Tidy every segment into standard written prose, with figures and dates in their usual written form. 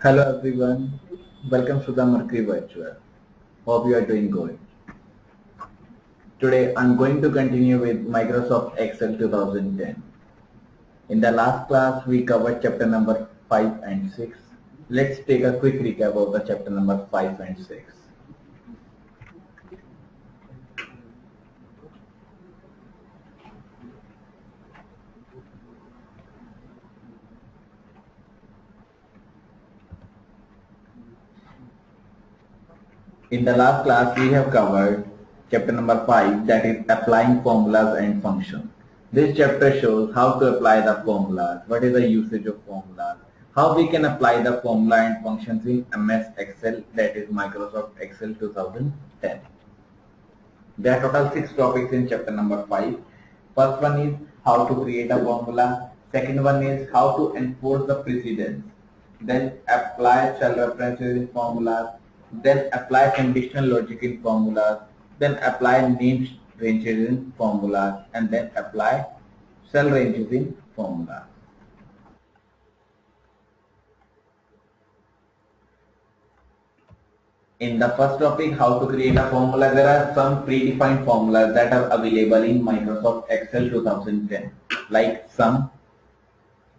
Hello everyone, welcome to the Mercury Virtual. Hope you are doing good. Today I'm going to continue with Microsoft Excel 2010. In the last class we covered chapter number 5 and 6. Let's take a quick recap of the chapter number 5 and 6. In the last class we have covered chapter number 5, that is applying formulas and functions. This chapter shows how to apply the formulas, what is the usage of formulas, how we can apply the formula and functions in MS Excel, that is Microsoft Excel 2010. There are total 6 topics in chapter number 5. First one is how to create a formula. Second one is how to enforce the precedence. Then apply cell references in formulas. Then apply conditional logic in formulas. Then apply name ranges in formulas. And then apply cell ranges in formulas. In the first topic, how to create a formula, there are some predefined formulas that are available in Microsoft Excel 2010, like sum,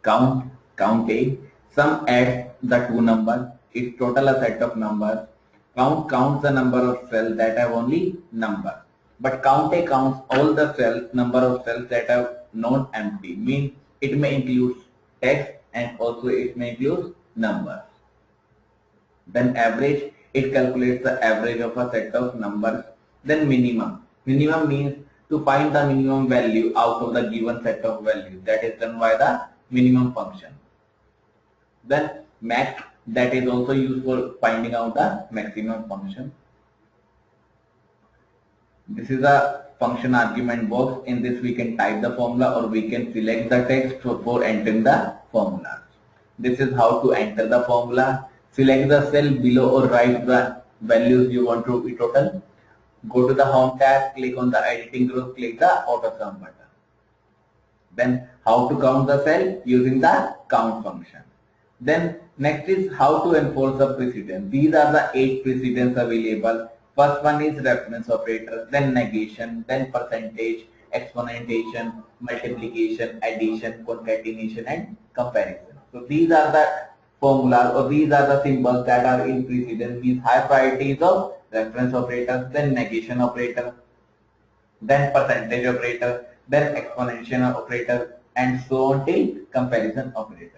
count, count A. Sum adds the two numbers, is total a set of numbers. Count counts the number of cells that have only numbers. But count A counts all the cells, number of cells that are not empty, means it may include text and also it may include numbers. Then average, it calculates the average of a set of numbers. Then minimum. Minimum means to find the minimum value out of the given set of values. That is done by the minimum function. Then max, that is also used for finding out the maximum function. This is a function argument box. In this we can type the formula or we can select the text for entering the formula. This is how to enter the formula. Select the cell below or write the values you want to be total. Go to the home tab, click on the editing group, click the auto sum button. Then how to count the cell using the count function. Then next is how to enforce the precedence. These are the 8 precedents available. First one is reference operator, then negation, then percentage, exponentation, multiplication, addition, concatenation and comparison. So these are the formulas or these are the symbols that are in precedence. These high priorities of reference operator, then negation operator, then percentage operator, then exponential operator and so on till comparison operator.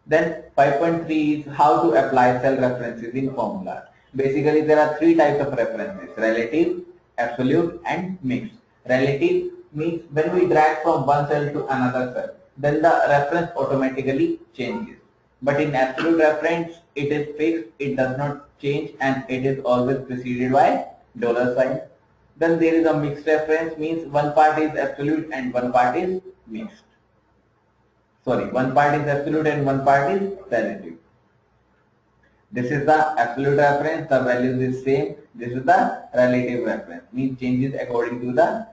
Then 5.3 is how to apply cell references in formula. Basically there are 3 types of references: relative, absolute and mixed. Relative means when we drag from one cell to another cell, then the reference automatically changes. But in absolute reference, it is fixed, it does not change and it is always preceded by $sign. Then there is a mixed reference, means one part is absolute and one part is mixed. Sorry, one part is absolute and one part is relative. This is the absolute reference, the values is same. This is the relative reference, means changes according to the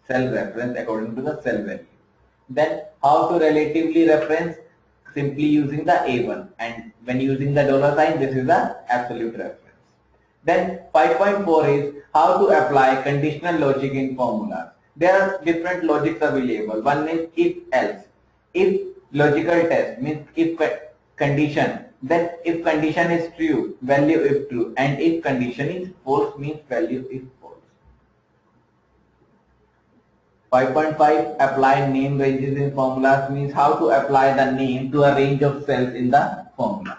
cell reference, according to the cell value. Then how to relatively reference? Simply using the A1, and when using the $sign, this is the absolute reference. Then 5.4 is how to apply conditional logic in formulas. There are different logics available. One is if else. If logical test means if condition, then if condition is true, value is true, and if condition is false means value is false. 5.5 apply name ranges in formulas means how to apply the name to a range of cells in the formula.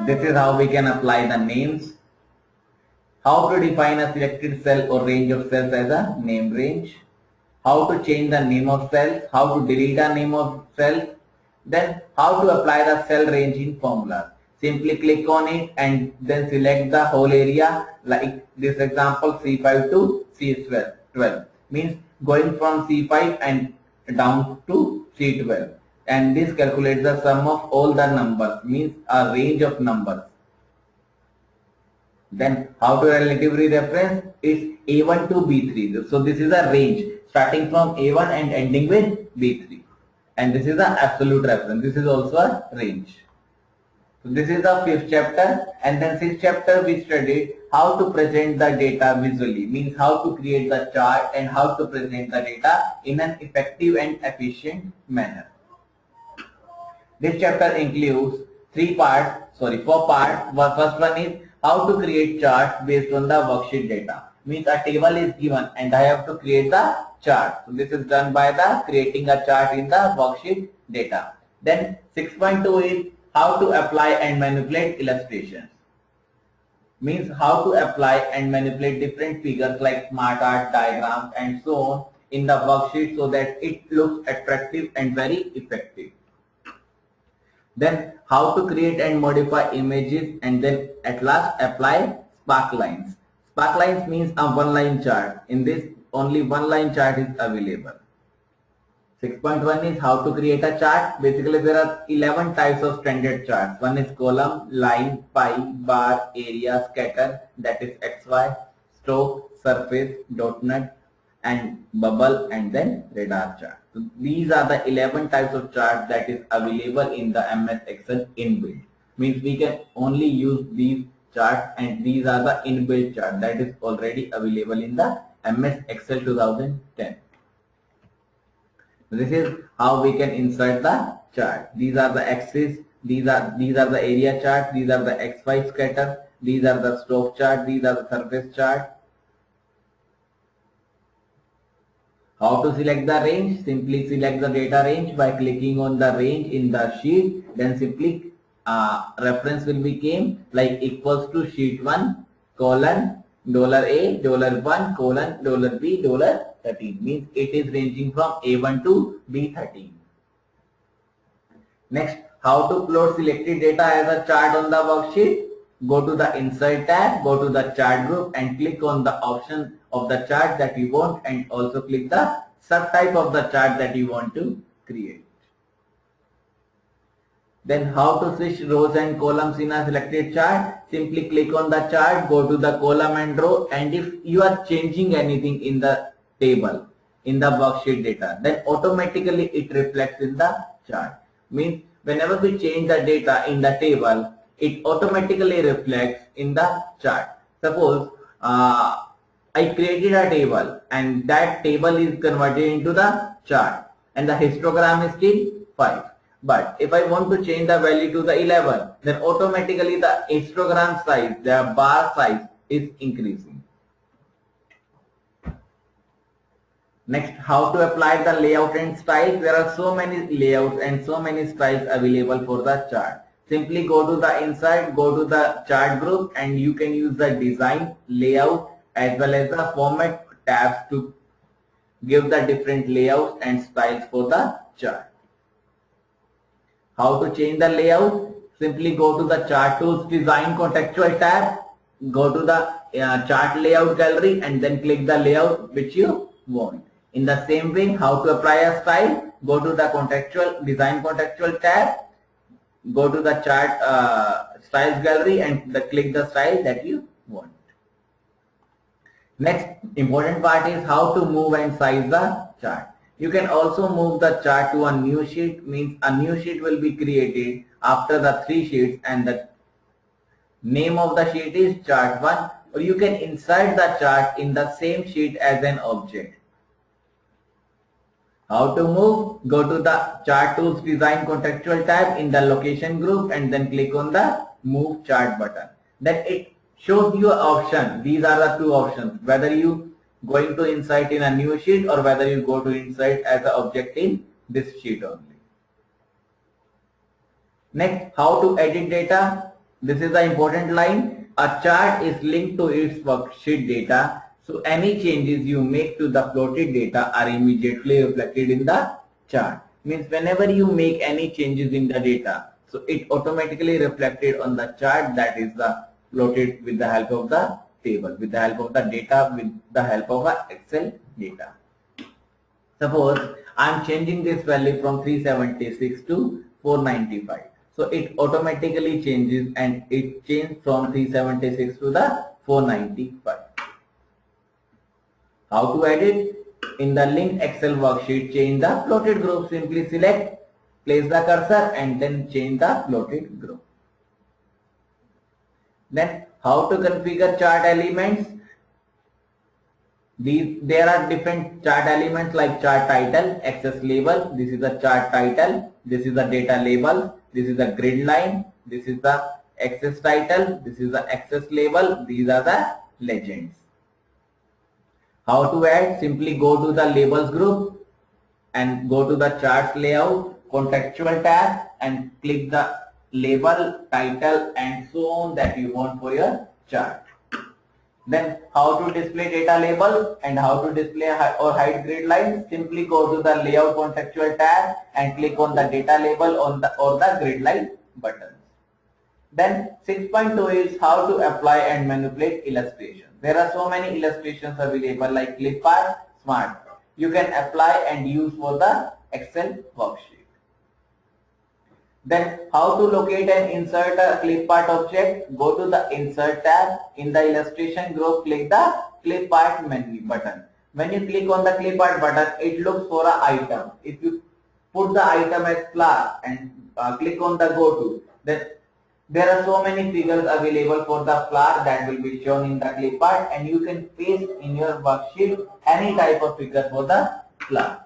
This is how we can apply the names. How to define a selected cell or range of cells as a name range. How to change the name of cells. How to delete a name of cells. Then how to apply the cell range in formulas. Simply click on it and then select the whole area, like this example C5 to C12, means going from C5 and down to C12, and this calculates the sum of all the numbers, means a range of numbers. Then how to relatively reference is A1 to B3. So this is a range starting from A1 and ending with B3. And this is the absolute reference. This is also a range. So this is the fifth chapter, and then sixth chapter we studied how to present the data visually, means how to create the chart and how to present the data in an effective and efficient manner. This chapter includes four parts. First one is how to create charts based on the worksheet data. Means a table is given and I have to create the chart. So this is done by the creating a chart in the worksheet data. Then 6.2 is how to apply and manipulate illustrations. Means how to apply and manipulate different figures like smart art, diagrams and so on in the worksheet so that it looks attractive and very effective. Then how to create and modify images, and then at last apply spark lines. Spark lines means a one-line chart. In this only one-line chart is available. 6.1 is how to create a chart. Basically there are 11 types of standard charts. One is column, line, pie, bar, area, scatter, that is XY, stroke, surface, dot net and bubble, and then radar chart. So these are the 11 types of charts that is available in the MS Excel inbuilt. Means we can only use these charts, and these are the inbuilt chart that is already available in the MS Excel 2010. This is how we can insert the chart. These are the axes, these are the area chart, these are the XY scatter, these are the stroke chart, these are the surface chart. How to select the range? Simply select the data range by clicking on the range in the sheet. Then simply reference will become like equals to sheet 1 colon $A $1 colon $B $13. Means it is ranging from A1 to B13. Next, how to plot selected data as a chart on the worksheet? Go to the Insert tab, go to the chart group and click on the option of the chart that you want, and also click the subtype of the chart that you want to create. Then how to switch rows and columns in a selected chart? Simply click on the chart, go to the column and row, and if you are changing anything in the table, in the worksheet data, then automatically it reflects in the chart. Means whenever we change the data in the table, it automatically reflects in the chart. Suppose I created a table and that table is converted into the chart and the histogram is still 5. But if I want to change the value to the 11, then automatically the histogram size, the bar size is increasing. Next, how to apply the layout and styles. There are so many layouts and so many styles available for the chart. Simply go to the inside, go to the chart group, and you can use the design, layout as well as the format tabs to give the different layouts and styles for the chart. How to change the layout? Simply go to the chart tools design contextual tab, go to the chart layout gallery and then click the layout which you want. In the same way, how to apply a style? Go to the contextual design contextual tab, go to the chart styles gallery and click the style that you want. Next important part is how to move and size the chart. You can also move the chart to a new sheet. Means a new sheet will be created after the 3 sheets and the name of the sheet is chart 1, or you can insert the chart in the same sheet as an object. How to move? Go to the chart tools design contextual tab in the location group and then click on the move chart button. Then it shows you an option. These are the 2 options, whether you going to insert in a new sheet or whether you go to insert as an object in this sheet only. Next, how to edit data. This is the important line. A chart is linked to its worksheet data, so any changes you make to the plotted data are immediately reflected in the chart. Means whenever you make any changes in the data, so it automatically reflected on the chart that is the plotted with the help of the table, with the help of the data, with the help of a Excel data. Suppose I am changing this value from 376 to 495. So it automatically changes, and it changed from 376 to the 495. How to edit? In the linked Excel worksheet, change the plotted group. Simply select, place the cursor, and then change the plotted group. Then how to configure chart elements? There are different chart elements like chart title, axis label. This is the chart title. This is the data label. This is the grid line. This is the axis title. This is the axis label. These are the legends. How to add? Simply go to the labels group and go to the charts layout, contextual tab, and click the label, title, and so on that you want for your chart. Then how to display data label and how to display or hide grid lines? Simply go to the layout contextual tab and click on the data label or the grid line buttons. Then 6.2 is how to apply and manipulate illustrations. There are so many illustrations available like clip art, smart. You can apply and use for the Excel worksheet. Then how to locate and insert a clip art object? Go to the insert tab. In the illustration group, click the clip art menu button. When you click on the clip art button, it looks for an item. If you put the item as flower and click on the go to, then there are so many figures available for the flower that will be shown in the clip art, and you can paste in your worksheet any type of figure for the flower.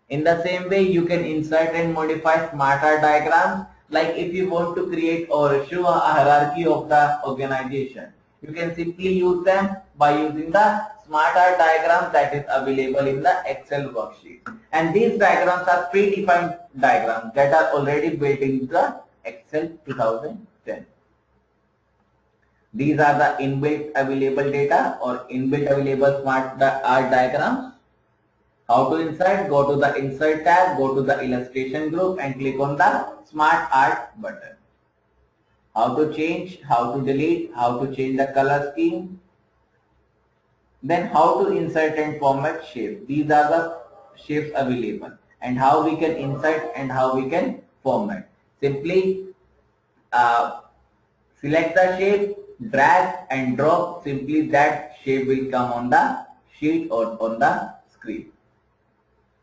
In the same way, you can insert and modify smart art diagrams. Like if you want to create or show a hierarchy of the organization, you can simply use them by using the smart art diagrams that is available in the Excel worksheet. And these diagrams are predefined diagrams that are already built in the Excel 2010. These are the inbuilt available data or inbuilt available smart art diagrams. How to insert? Go to the insert tab, go to the illustration group and click on the smart art button. How to change, how to delete, how to change the color scheme. Then how to insert and format shapes. These are the shapes available and how we can insert and how we can format. Simply select the shape, drag and drop. Simply that shape will come on the sheet or on the screen.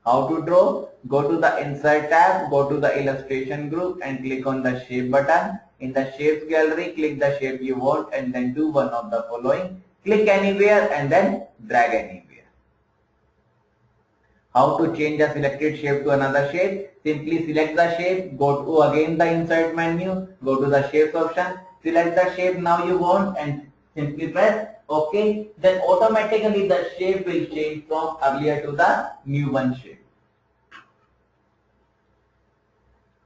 How to draw? Go to the insert tab, go to the illustration group and click on the shape button. In the shapes gallery, click the shape you want and then do one of the following. Click anywhere and then drag anywhere. How to change a selected shape to another shape? Simply select the shape, go to again the insert menu, go to the shapes option, select the shape now you want and simply press OK. Then automatically the shape will change from earlier to the new one shape.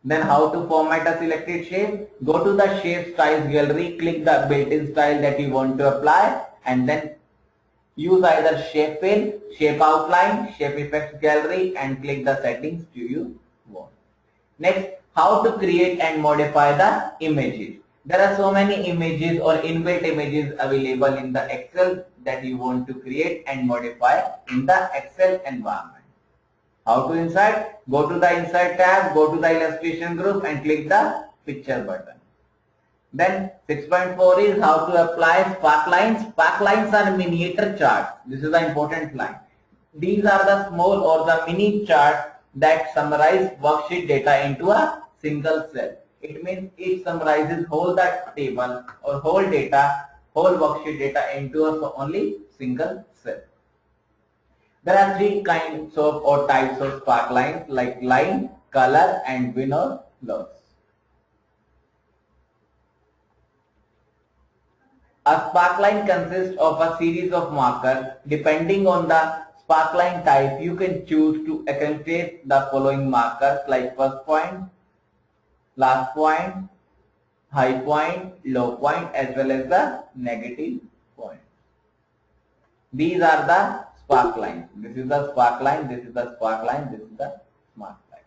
Then how to format a selected shape? Go to the shape styles gallery, click the built-in style that you want to apply and then use either shape fill, shape outline, shape effects gallery and click the settings you want. Next, how to create and modify the images. There are so many images or inbuilt images available in the Excel that you want to create and modify in the Excel environment. How to insert? Go to the insert tab, go to the illustration group and click the picture button. Then 6.4 is how to apply spark lines. Spark lines are miniature charts. This is the important line. These are the small or the mini charts that summarize worksheet data into a single cell. It means it summarizes whole that table or whole data, whole worksheet data into a only single cell. There are three kinds of or types of spark lines like line, color and win or loss. A spark line consists of a series of markers. Depending on the spark line type, you can choose to accentuate the following markers like first point, last point, high point, low point as well as the negative point. These are the spark lines. This is the spark line, this is the spark line, this is the smart line.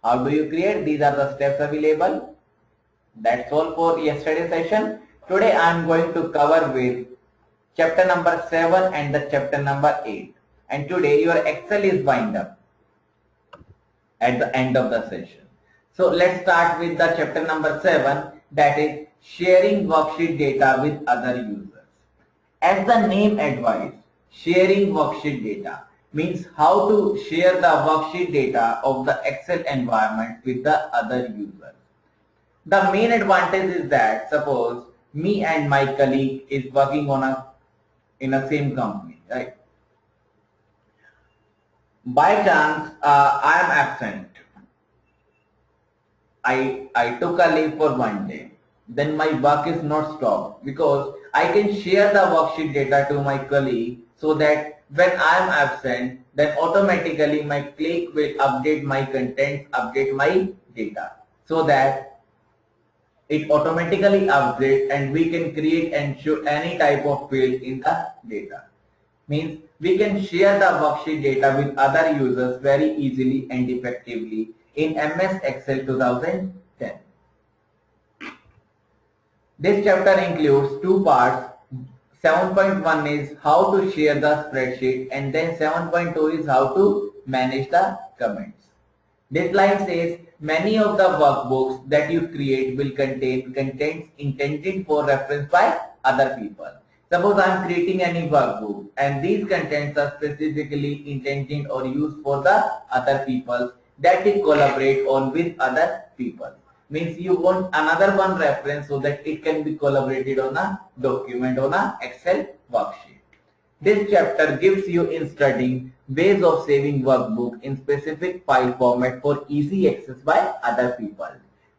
How do you create? These are the steps available. That's all for yesterday's session. Today I am going to cover with chapter number 7 and the chapter number 8. And today your Excel is wind up at the end of the session. So let's start with the chapter number 7, that is sharing worksheet data with other users. As the name advised, sharing worksheet data means how to share the worksheet data of the Excel environment with the other users. The main advantage is that suppose me and my colleague is working in a same company, right? By chance, I am absent. I took a leave for 1 day. Then my work is not stopped because I can share the worksheet data to my colleague so that when I am absent, then automatically my colleague will update my contents, update my data so that it automatically updates and we can create and show any type of field in the data. Means we can share the worksheet data with other users very easily and effectively in MS Excel 2010. This chapter includes two parts. 7.1 is how to share the spreadsheet and then 7.2 is how to manage the comments. This line says many of the workbooks that you create will contain contents intended for reference by other people. Suppose I am creating any workbook and these contents are specifically intended or used for the other people that you collaborate on with other people. Means you want another one reference so that it can be collaborated on a document on a Excel worksheet. This chapter gives you in studying ways of saving workbook in specific file format for easy access by other people.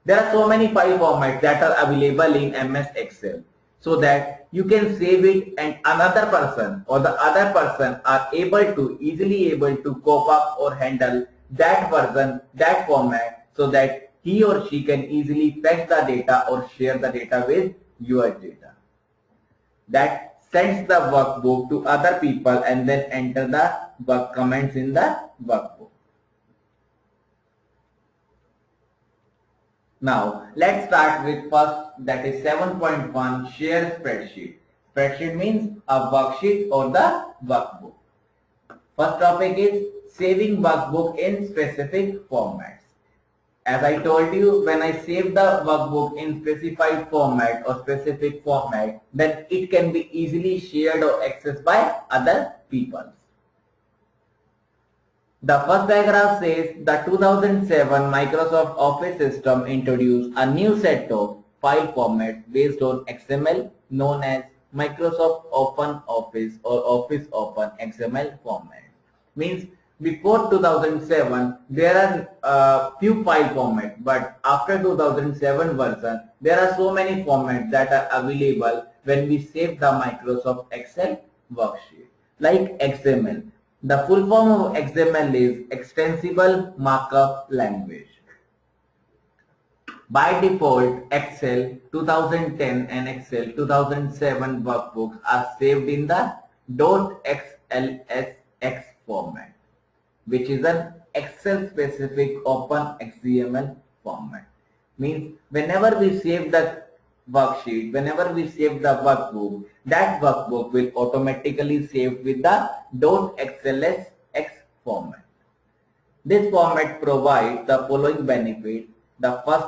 There are so many file formats that are available in MS Excel so that you can save it and another person or the other person are easily able to cope up or handle that version, that format so that he or she can easily fetch the data or share the data with your data. That sends the workbook to other people and then enter the work comments in the workbook. Now let's start with first, that is 7.1, share spreadsheet. Spreadsheet means a worksheet or the workbook. First topic is saving workbook in specific formats. As I told you, when I save the workbook in specified format or specific format, then it can be easily shared or accessed by other people. The first paragraph says the 2007 Microsoft Office system introduced a new set of file formats based on XML known as Microsoft Open Office or Office Open XML format. Means before 2007 there are few file formats, but after 2007 version there are so many formats that are available when we save the Microsoft Excel worksheet. Like XML. The full form of XML is Extensible Markup Language. By default, Excel 2010 and Excel 2007 workbooks are saved in the .xlsx format, which is an Excel specific open XML format. Means whenever we save the worksheet, whenever we save the workbook, that workbook will automatically save with the .xlsx format. This format provides the following benefit. The first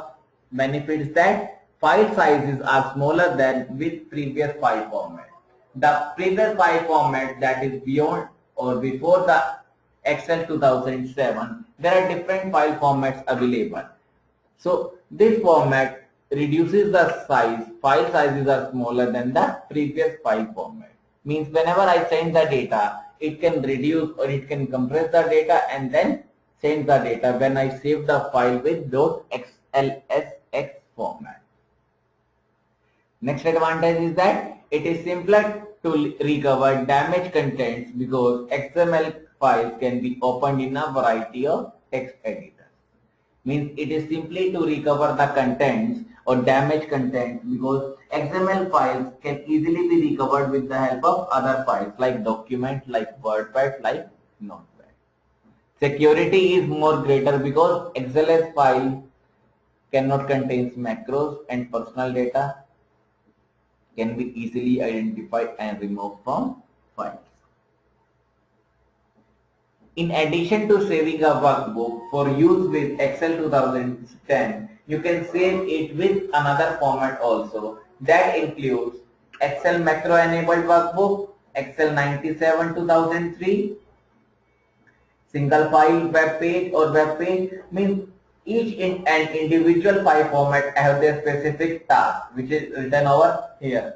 benefit is that file sizes are smaller than with previous file format. The previous file format, that is beyond or before the Excel 2007, there are different file formats available. So this format reduces the size, file sizes are smaller than the previous file format. Means whenever I send the data, it can reduce or it can compress the data and then send the data when I save the file with .xlsx format. Next advantage is that it is simpler to recover damaged contents because XML files can be opened in a variety of text editors. Means it is simply to recover the contents or damaged contents because XML files can easily be recovered with the help of other files like documents, like WordPad, like Notepad. Security is more greater because XLS file cannot contain macros and personal data can be easily identified and removed from files. In addition to saving a workbook for use with Excel 2010, you can save it with another format also. That includes Excel macro enabled workbook, Excel 97 2003, single file web page or web page, means each in an individual file format have their specific task which is written over here,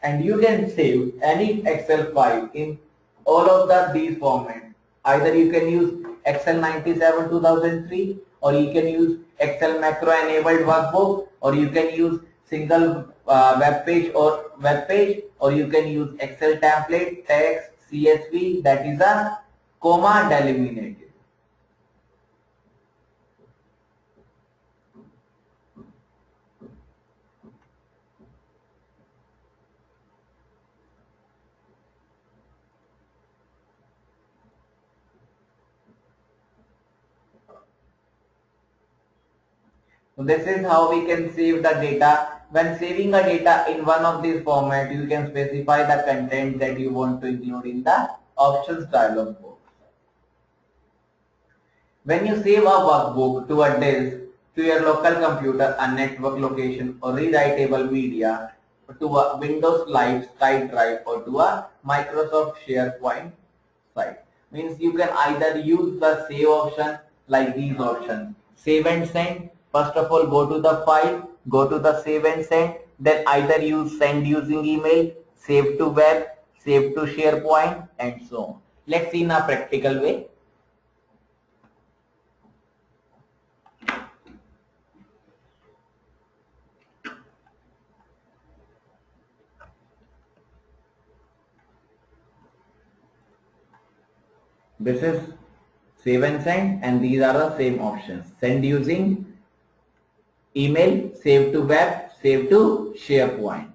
and you can save any Excel file in all of these formats. Either you can use Excel 97 2003, or you can use Excel macro enabled workbook, or you can use single web page, or you can use Excel template, text, CSV, that is a comma delimited. So this is how we can save the data. When saving a data in one of these formats, you can specify the content that you want to include in the options dialog box. When you save a workbook to a disk, to your local computer, a network location, or rewritable media, to a Windows Live site drive, or to a Microsoft SharePoint site, means you can either use the save option like these options. Save and send. First of all, go to the file, go to the save and send, then either use send using email, save to web, save to SharePoint, and so on. Let's see in a practical way. This is save and send, and these are the same options. Send using email, save to web, save to SharePoint.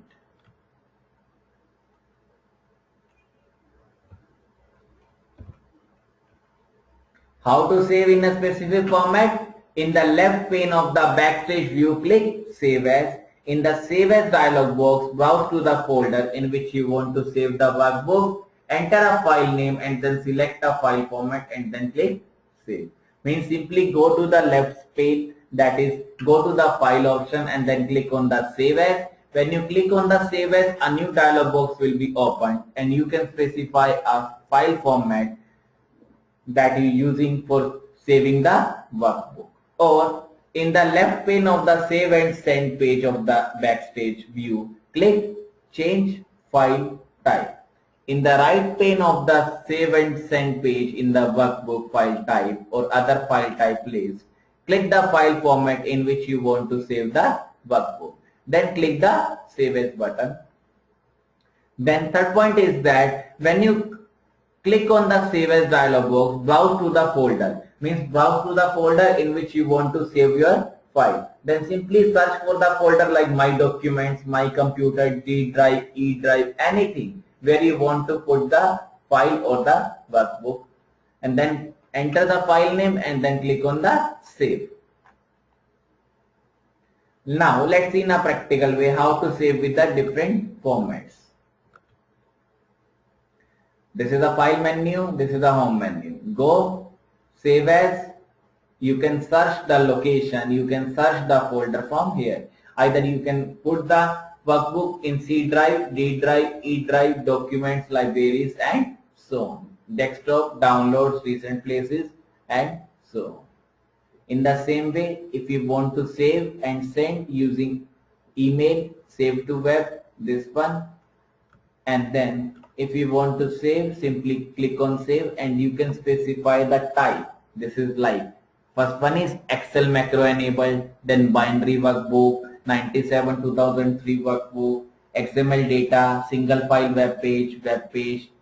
How to save in a specific format? In the left pane of the backstage view, click Save As. In the Save As dialog box, browse to the folder in which you want to save the workbook. Enter a file name and then select a file format and then click Save. Means simply go to the left pane, that is, go to the file option and then click on the Save As. When you click on the Save As, a new dialog box will be opened and you can specify a file format that you're using for saving the workbook. Or in the left pane of the Save and Send page of the backstage view, click Change File Type. In the right pane of the Save and Send page in the workbook file type or other file type list, click the file format in which you want to save the workbook. Then click the Save As button. Then third point is that when you click on the Save As dialog box, browse to the folder. Means browse to the folder in which you want to save your file. Then simply search for the folder like My Documents, My Computer, D Drive, E Drive, anything where you want to put the file or the workbook, and then enter the file name and then click on the Save. Now let's see in a practical way how to save with the different formats. This is the file menu, this is the home menu. Go, Save As, you can search the location, you can search the folder from here. Either you can put the workbook in C drive, D drive, E drive, documents, libraries, and so on. Desktop, downloads, recent places, and so on. In the same way, if you want to save and send using email, save to web, this one, and then if you want to save, simply click on save and you can specify the type. This is like, first one is Excel macro enabled, then binary workbook, 97 2003 workbook, XML data, single file web page,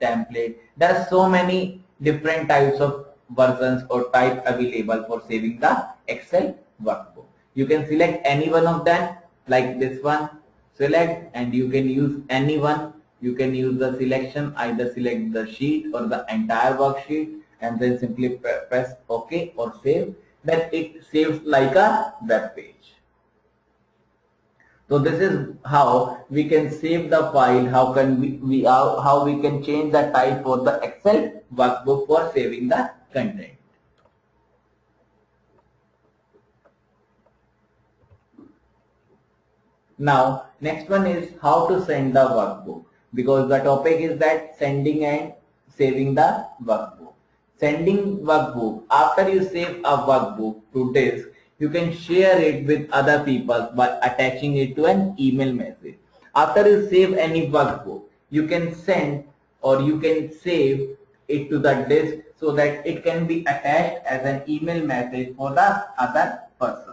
template. There are so many different types of versions or type available for saving the Excel workbook. You can select any one of them, like this one, select, and you can use any one. You can use the selection, either select the sheet or the entire worksheet and then simply press OK or save. Then it saves like a web page. So this is how we can save the file, how we can change the type for the Excel workbook for saving the content. Now, next one is how to send the workbook, because the topic is that sending and saving the workbook. Sending workbook, after you save a workbook to disk, you can share it with other people by attaching it to an email message. After you save any workbook, you can send or you can save it to the disk so that it can be attached as an email message for the other persons.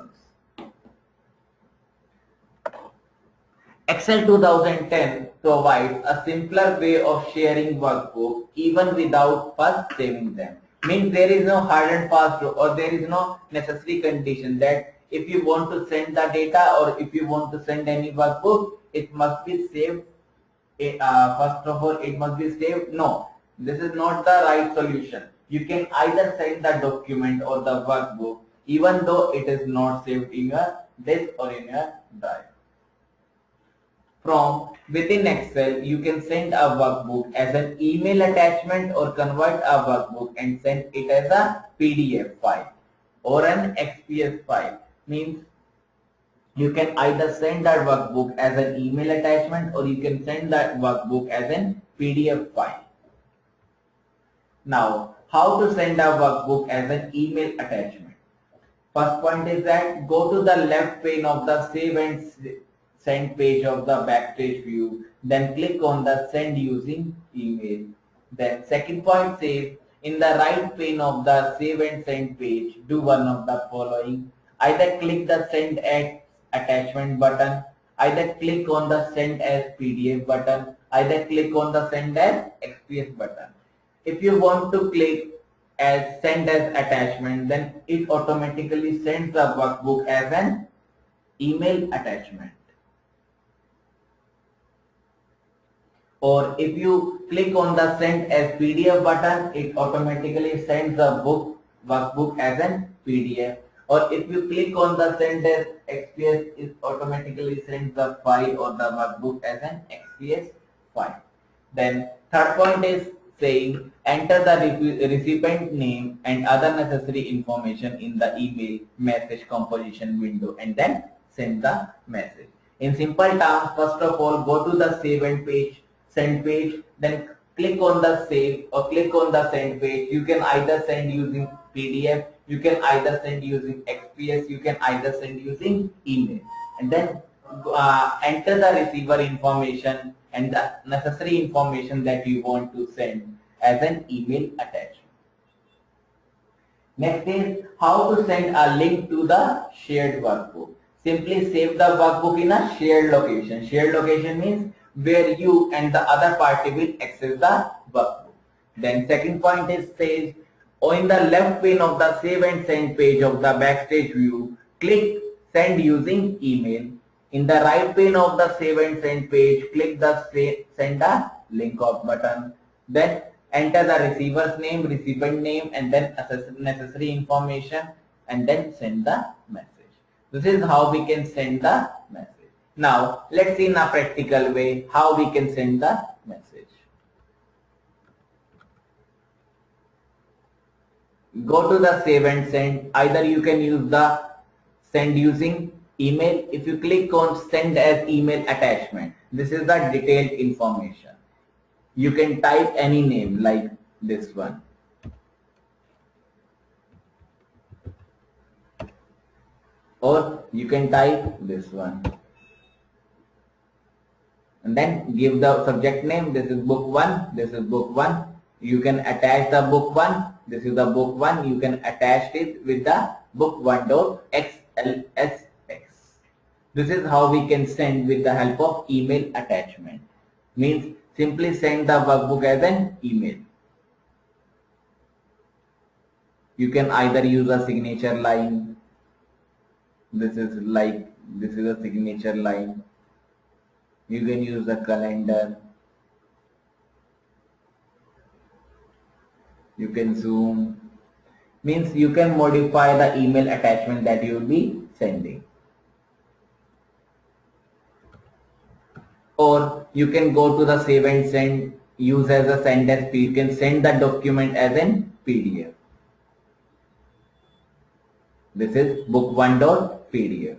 Excel 2010 provides a simpler way of sharing workbooks even without first saving them. Means there is no hard and fast rule, or there is no necessary condition that if you want to send the data or if you want to send any workbook, it must be saved. First of all, it must be saved. No, this is not the right solution. You can either send the document or the workbook even though it is not saved in your disk or in your drive. From within Excel, you can send a workbook as an email attachment or convert a workbook and send it as a PDF file or an XPS file. Means you can either send that workbook as an email attachment or you can send that workbook as an PDF file. Now, how to send a workbook as an email attachment? First point is that go to the left pane of the Save and Send page of the Backstage view, then click on the Send using email. Then second point says, in the right pane of the Save and Send page, do one of the following. Either click the Send as Attachment button, either click on the Send as PDF button, either click on the Send as XPS button. If you want to click as Send as Attachment, then it automatically sends the workbook as an email attachment. Or if you click on the Send as PDF button, it automatically sends the workbook as an PDF. Or if you click on the Send as XPS, it automatically sends the file or the workbook as an XPS file. Then third point is saying enter the recipient name and other necessary information in the email message composition window and then send the message. In simple terms, first of all, go to the Save and Send page, then click on the Save or click on the Send page. You can either send using PDF, you can either send using XPS, you can either send using email, and then enter the receiver information and the necessary information that you want to send as an email attachment. Next is how to send a link to the shared workbook. Simply save the workbook in a shared location. Shared location means where you and the other party will access the workbook. Then second point is says, or in the left pane of the Save and Send page of the Backstage view, click Send using email. In the right pane of the Save and Send page, click the Send a link of button. Then enter the receiver's name, recipient name, and then necessary information, and then send the message. This is how we can send the message. Now, let's see in a practical way how we can send the message. Go to the Save and Send. Either you can use the Send using email. If you click on Send as email attachment, this is the detailed information. You can type any name like this one. Or you can type this one. And then give the subject name. This is book 1. This is book 1. You can attach the book 1. This is the book 1. You can attach it with the book 1.xlsx. This is how we can send with the help of email attachment. Means simply send the workbook as an email. You can either use a signature line. This is a signature line. You can use the calendar. You can zoom. Means you can modify the email attachment that you will be sending. Or you can go to the Save and Send, use as a send as PDF. You can send the document as an PDF. This is book1.pdf.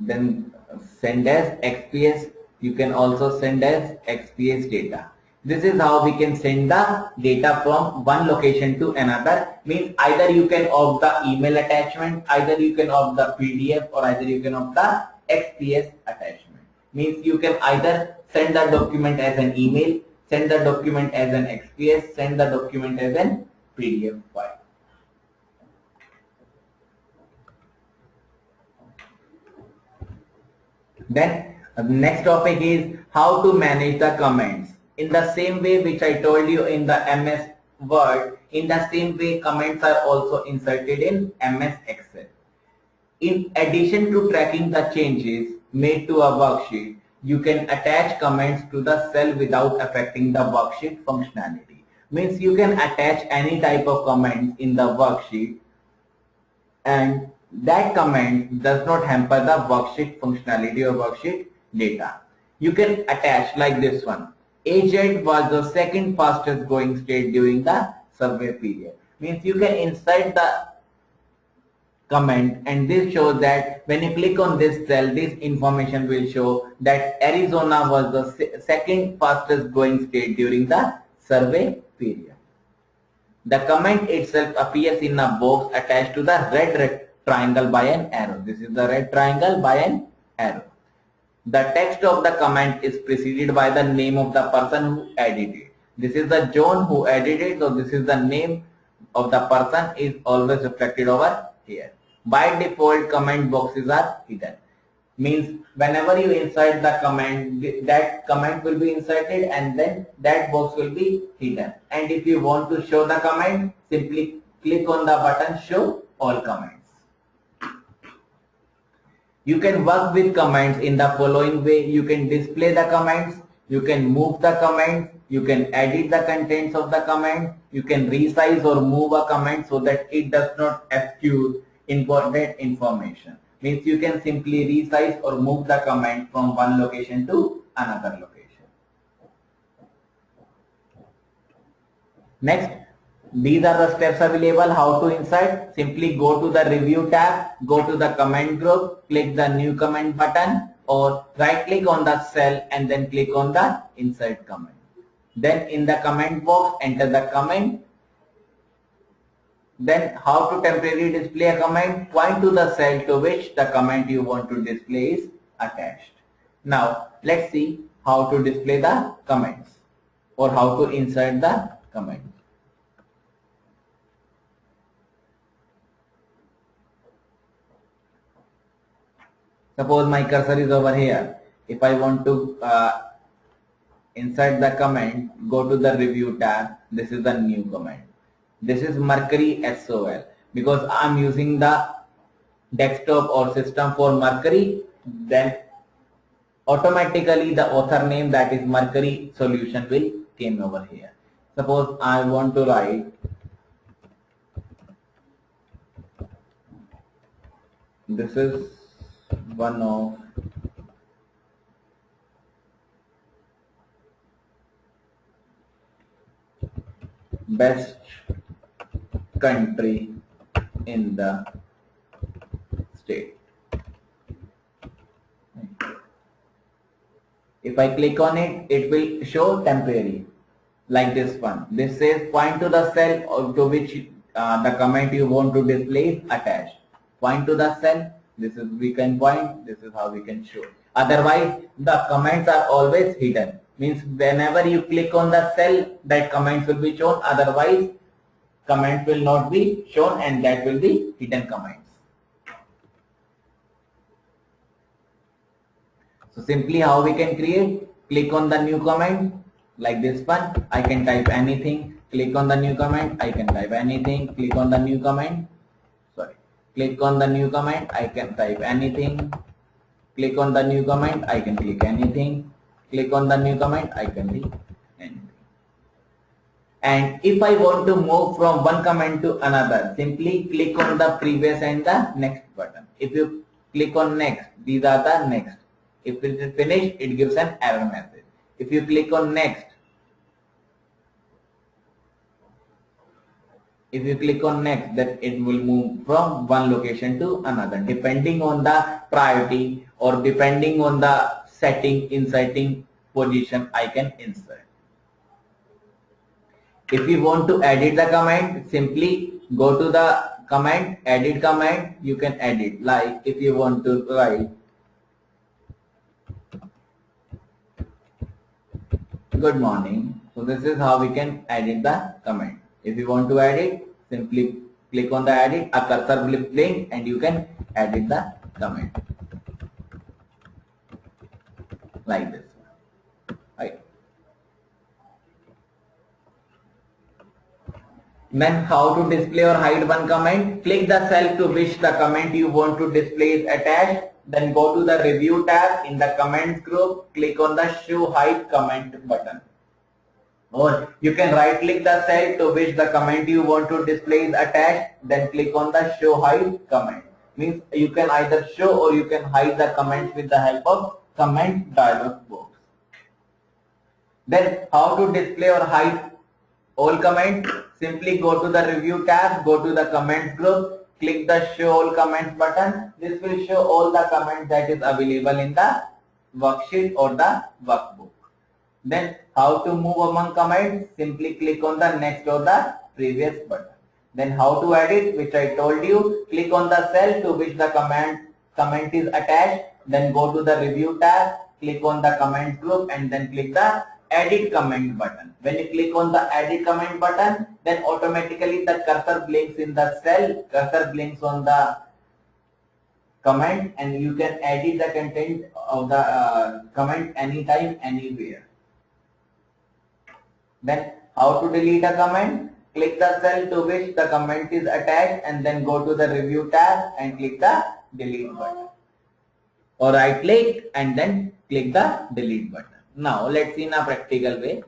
Then send as XPS. You can also send as XPS data. This is how we can send the data from one location to another. Means either you can opt the email attachment, either you can opt the PDF, or either you can opt the XPS attachment. Means you can either send the document as an email, send the document as an XPS, send the document as an PDF file. Then the next topic is how to manage the comments. In the same way which I told you in the MS Word, in the same way comments are also inserted in MS Excel. In addition to tracking the changes made to a worksheet, you can attach comments to the cell without affecting the worksheet functionality. Means you can attach any type of comments in the worksheet, and that comment does not hamper the worksheet functionality or worksheet data. You can attach like this one. AZ was the second fastest growing state during the survey period. Means you can insert the comment, and this shows that when you click on this cell, this information will show that Arizona was the second fastest growing state during the survey period. The comment itself appears in a box attached to the red triangle by an arrow. This is the red triangle by an arrow. The text of the comment is preceded by the name of the person who edited it. This is the John who edited, so this is the name of the person is always reflected over here. By default, comment boxes are hidden. Means whenever you insert the comment, that comment will be inserted and then that box will be hidden. And if you want to show the comment, simply click on the button show all comments. You can work with comments in the following way. You can display the comments, you can move the comments, you can edit the contents of the comment, you can resize or move a comment so that it does not obscure important information. Means you can simply resize or move the comment from one location to another location. Next, these are the steps available how to insert. Simply go to the review tab, go to the comment group, click the new comment button, or right click on the cell and then click on the insert comment. Then in the comment box, enter the comment. Then how to temporarily display a comment, point to the cell to which the comment you want to display is attached. Now let's see how to display the comments or how to insert the comments. Suppose my cursor is over here. If I want to insert the comment, go to the review tab. This is the new comment. This is Mercury SOL. Because I am using the desktop or system for Mercury, then automatically the author name, that is Mercury solution, will came over here. Suppose I want to write this is one of best country in the state. If I click on it, it will show temporary like this one. This says point to the cell to which the comment you want to display is attached. Point to the cell. This is we can point. This is how we can show. Otherwise, the comments are always hidden. Means whenever you click on the cell, that comments will be shown. Otherwise, comment will not be shown and that will be hidden comments. So simply how we can create, click on the new comment like this one. I can type anything. Click on the new comment. I can type anything. Click on the new comment. Click on the new comment. I can type anything. Click on the new comment. I can click anything. Click on the new comment. I can click anything. And if I want to move from one comment to another, simply click on the previous and the next button. If you click on next, these are the next. If it is finished, it gives an error message. If you click on next, If you click on next, then it will move from one location to another depending on the priority or depending on the inserting position I can insert. If you want to edit the comment, simply go to the comment, edit comment, you can edit. Like if you want to write good morning, so this is how we can edit the comment. If you want to edit, simply click on the edit, a cursor will blink and you can edit the comment like this. Right. Then how to display or hide one comment? Click the cell to which the comment you want to display is attached. Then go to the review tab in the comments group. Click on the show hide comment button. Or you can right click the cell to which the comment you want to display is attached. Then click on the show hide comment. Means you can either show or you can hide the comments with the help of comment dialog box. Then how to display or hide all comments? Simply go to the review tab, go to the comments group, click the show all comments button. This will show all the comments that is available in the worksheet or the workbook. Then how to move among comments? Simply click on the next or the previous button. Then how to edit, which I told you, click on the cell to which the comment is attached. Then go to the review tab, click on the comments group and then click the edit comment button. When you click on the edit comment button, then automatically the cursor blinks in the cell, cursor blinks on the comment and you can edit the content of the comment anytime, anywhere. Then how to delete a comment? Click the cell to which the comment is attached and then go to the review tab and click the delete button. Or right click and then click the delete button. Now let's see in a practical way.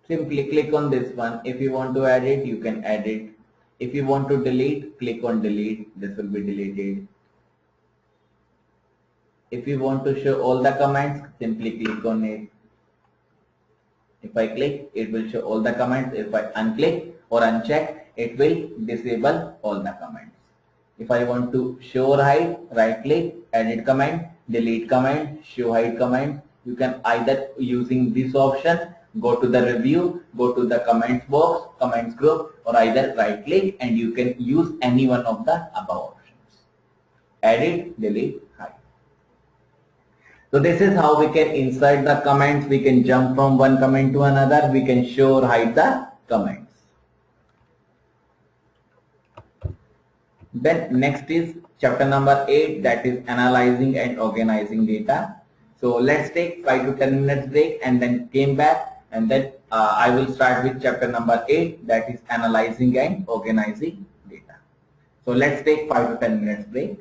Simply click on this one. If you want to edit, you can edit. If you want to delete, click on delete. This will be deleted. If you want to show all the comments, simply click on it. If I click, it will show all the comments. If I unclick or uncheck, it will disable all the comments. If I want to show or hide, right click, edit comment, delete comment, show hide comment. You can either using this option, go to the review, go to the comments box, comments group, or either right click and you can use any one of the above options. Edit, delete, hide. So this is how we can insert the comments. We can jump from one comment to another. We can show or hide the comments. Then next is chapter number 8, that is analyzing and organizing data. So let's take 5 to 10 minutes break and then came back and then I will start with chapter number 8, that is analyzing and organizing data. So let's take 5 to 10 minutes break.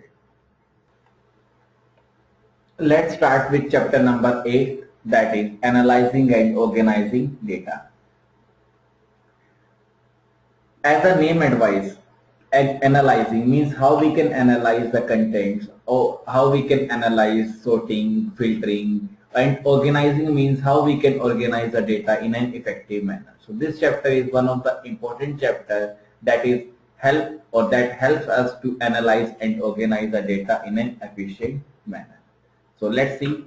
Let's start with chapter number 8, that is analyzing and organizing data. As a name advice, analyzing means how we can analyze the contents or how we can analyze sorting, filtering, and organizing means how we can organize the data in an effective manner. So this chapter is one of the important chapter that is that helps us to analyze and organize the data in an efficient manner. So let's see.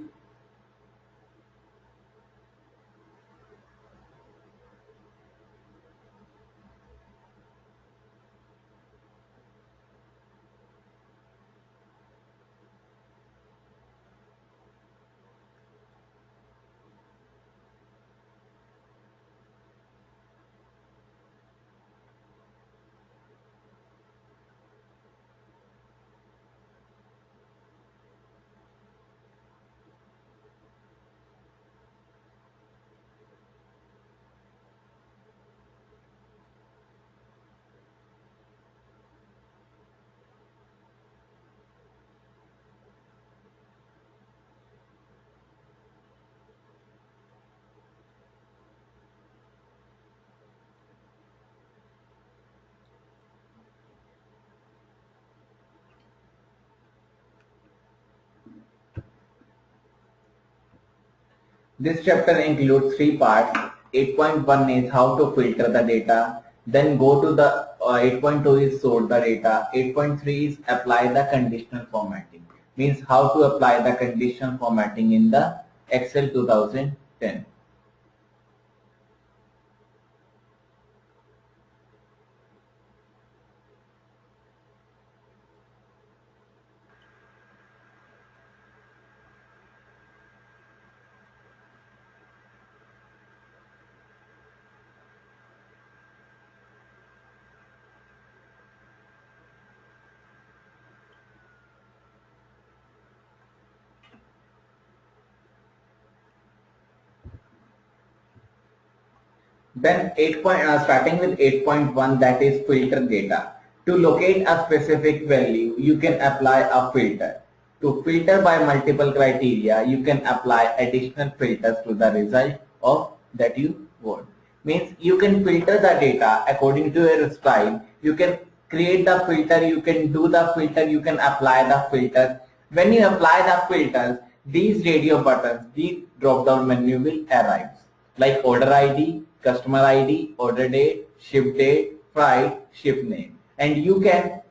This chapter includes 3 parts. 8.1 is how to filter the data. Then go to the 8.2 is sort the data. 8.3 is apply the conditional formatting. Means how to apply the conditional formatting in the Excel 2010. Then starting with 8.1, that is filter data. To locate a specific value, you can apply a filter. To filter by multiple criteria, you can apply additional filters to the result of that you want. Means you can filter the data according to your style. You can create the filter, you can do the filter, you can apply the filters. When you apply the filters, these radio buttons, these drop down menu will arrive. Like order ID, customer ID, order date, ship date, freight, ship name. And you can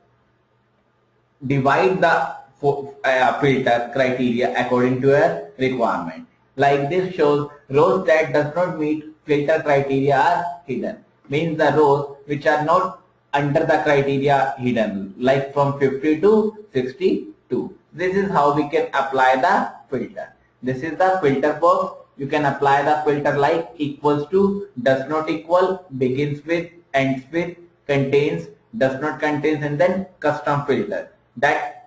divide the filter criteria according to your requirement. Like this shows rows that does not meet filter criteria are hidden. Means the rows which are not under the criteria hidden, like from 50 to 62. This is how we can apply the filter. This is the filter box. You can apply the filter like equals to, does not equal, begins with, ends with, contains, does not contains, and then custom filter. That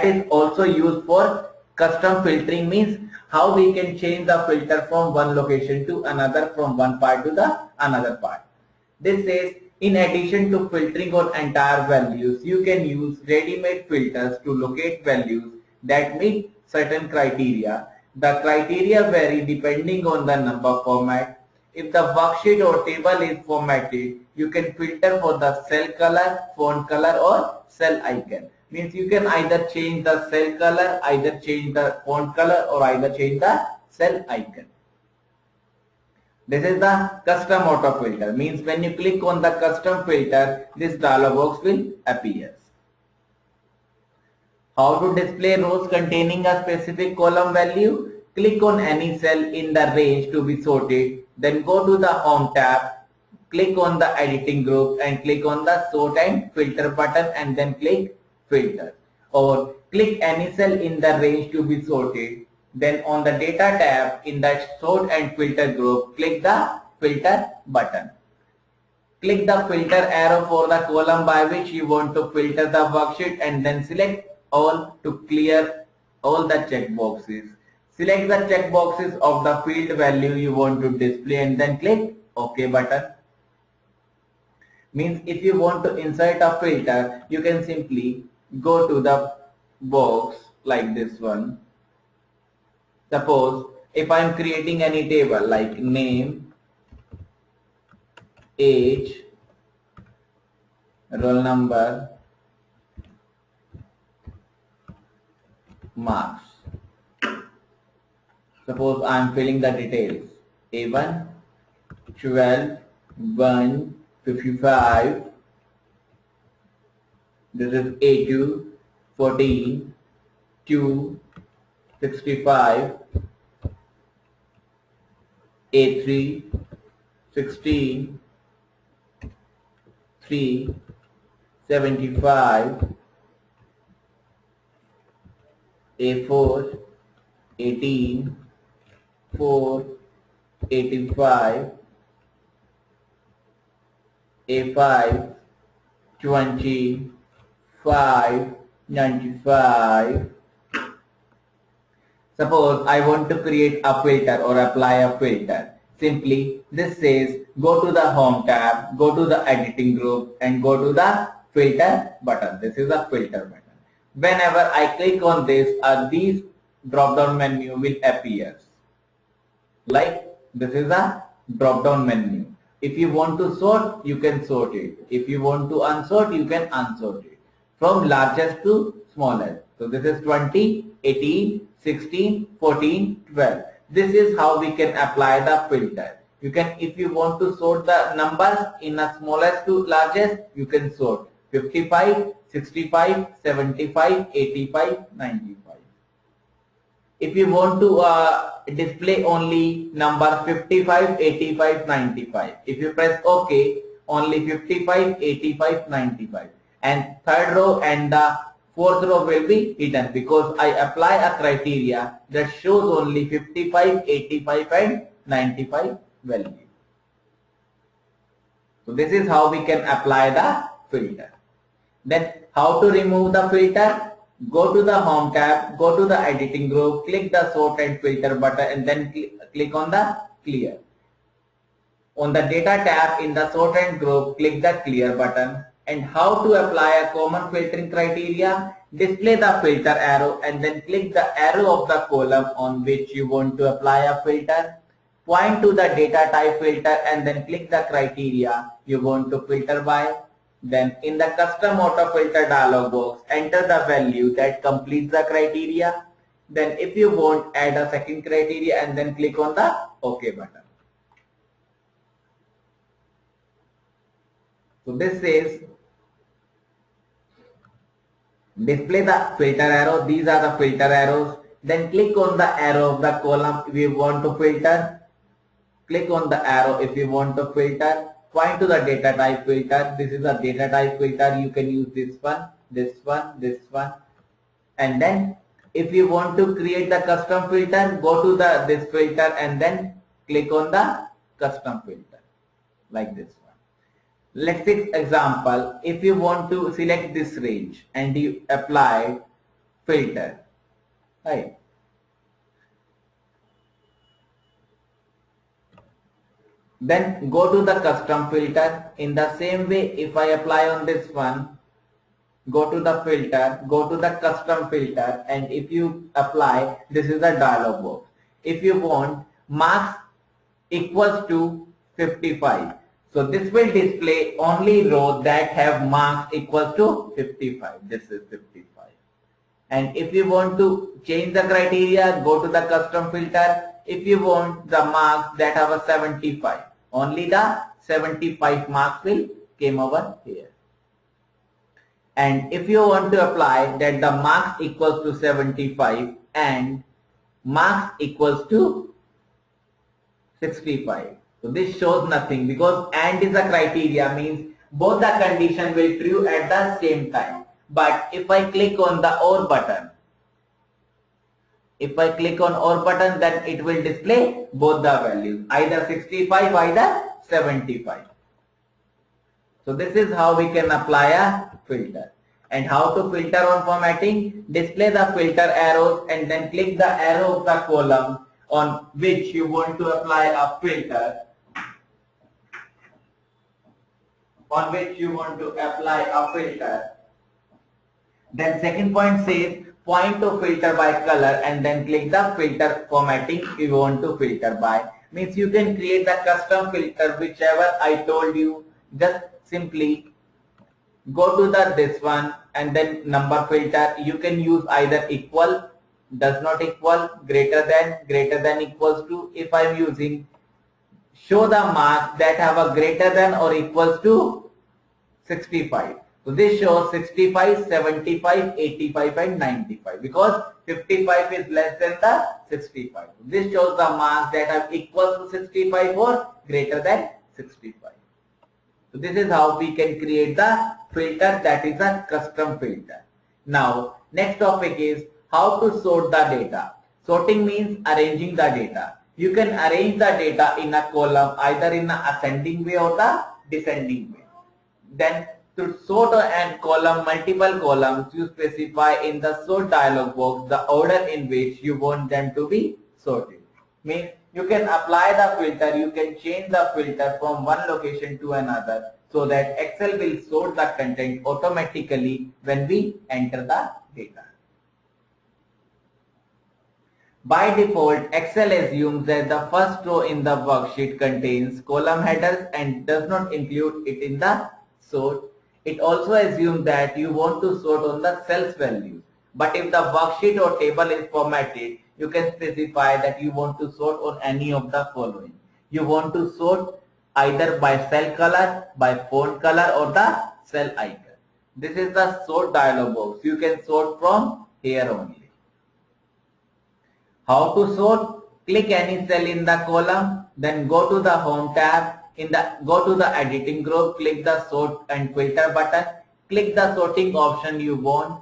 is also used for custom filtering, means how we can change the filter from one location to another, from one part to the another part. This says in addition to filtering on entire values, you can use ready-made filters to locate values that meet certain criteria. The criteria vary depending on the number format. If the worksheet or table is formatted, you can filter for the cell color, font color, or cell icon. Means you can either change the cell color, either change the font color, or either change the cell icon. This is the custom auto filter. Means when you click on the custom filter, this dialog box will appear. How to display rows containing a specific column value? Click on any cell in the range to be sorted. Then go to the Home tab. Click on the editing group and click on the sort and filter button and then click filter. Or click any cell in the range to be sorted. Then on the data tab in the sort and filter group, click the filter button. Click the filter arrow for the column by which you want to filter the worksheet and then select all to clear all the checkboxes. Select the checkboxes of the field value you want to display and then click OK button. Means if you want to insert a filter, you can simply go to the box like this one. Suppose if I am creating any table like name, age, roll number, marks. Suppose I am filling the details. A1, 12, 1, 55. This is A2, 14, 2, 65. A3, 16, 3, 75. A4, 18, 4, 85. A5, 20, 5, 95. Suppose I want to create a filter or apply a filter. Simply this says go to the Home tab, go to the editing group and go to the filter button. This is the filter button. Whenever I click on this, these drop down menu will appear. Like this is a drop down menu. If you want to sort, you can sort it. If you want to unsort, you can unsort it. From largest to smallest. So this is 20, 18, 16, 14, 12. This is how we can apply the filter. You can, if you want to sort the numbers in a smallest to largest, you can sort 55, 65, 75, 85, 95. If you want to display only number 55, 85, 95, if you press OK, only 55, 85, 95, and third row and the fourth row will be hidden because I apply a criteria that shows only 55, 85 and 95 value. So this is how we can apply the filter. Then how to remove the filter? Go to the Home tab, go to the Editing group, click the Sort and Filter button and then click on the Clear. On the Data tab in the Sort and Group, click the Clear button. And how to apply a common filtering criteria? Display the filter arrow and then click the arrow of the column on which you want to apply a filter. Point to the data type filter and then click the criteria you want to filter by. Then in the custom auto filter dialog box, enter the value that completes the criteria. Then if you want, add a second criteria and then click on the OK button. So this says display the filter arrow. These are the filter arrows. Then click on the arrow of the column if you want to filter. Click on the arrow if you want to filter. Point to the data type filter. This is a data type filter. You can use this one, this one, this one. And then if you want to create the custom filter, go to this filter and then click on the custom filter like this one. Let's take example. If you want to select this range and you apply filter, right? Then go to the custom filter. In the same way, if I apply on this one, go to the filter, go to the custom filter, and if you apply, this is the dialog box. If you want marks equals to 55, so this will display only rows that have marks equals to 55. This is 55. And if you want to change the criteria, go to the custom filter. If you want the marks that have a 75, only the 75 marks will come over here. And if you want to apply that the marks equals to 75 and marks equals to 65. So this shows nothing because AND is a criteria, means both the condition will true at the same time. But if I click on the OR button, if I click on OR button, then it will display both the values, either 65, either 75. So this is how we can apply a filter. And how to filter on formatting? Display the filter arrows and then click the arrow of the column on which you want to apply a filter. Then second point says point to filter by color and then click the filter formatting you want to filter by. Means you can create the custom filter whichever I told you. Just simply go to this one and then number filter. You can use either equal, does not equal, greater than equals to. If I am using show the marks that have a greater than or equals to 65. So this shows 65, 75, 85 and 95 because 55 is less than the 65. This shows the marks that are equal to 65 or greater than 65. So this is how we can create the filter, that is a custom filter. Now next topic is how to sort the data. Sorting means arranging the data. You can arrange the data in a column either in the ascending way or the descending way. Then to sort and column multiple columns, you specify in the sort dialog box the order in which you want them to be sorted. Means you can apply the filter, you can change the filter from one location to another so that Excel will sort the content automatically when we enter the data. By default, Excel assumes that the first row in the worksheet contains column headers and does not include it in the sort. It also assumes that you want to sort on the cells values. But if the worksheet or table is formatted you can specify that you want to sort on any of the following. You want to sort either by cell color, by font color, or the cell icon. This is the sort dialog box. You can sort from here only. How to sort? Click any cell in the column, then go to the home tab. Go to the editing group, click the sort and filter button, click the sorting option you want.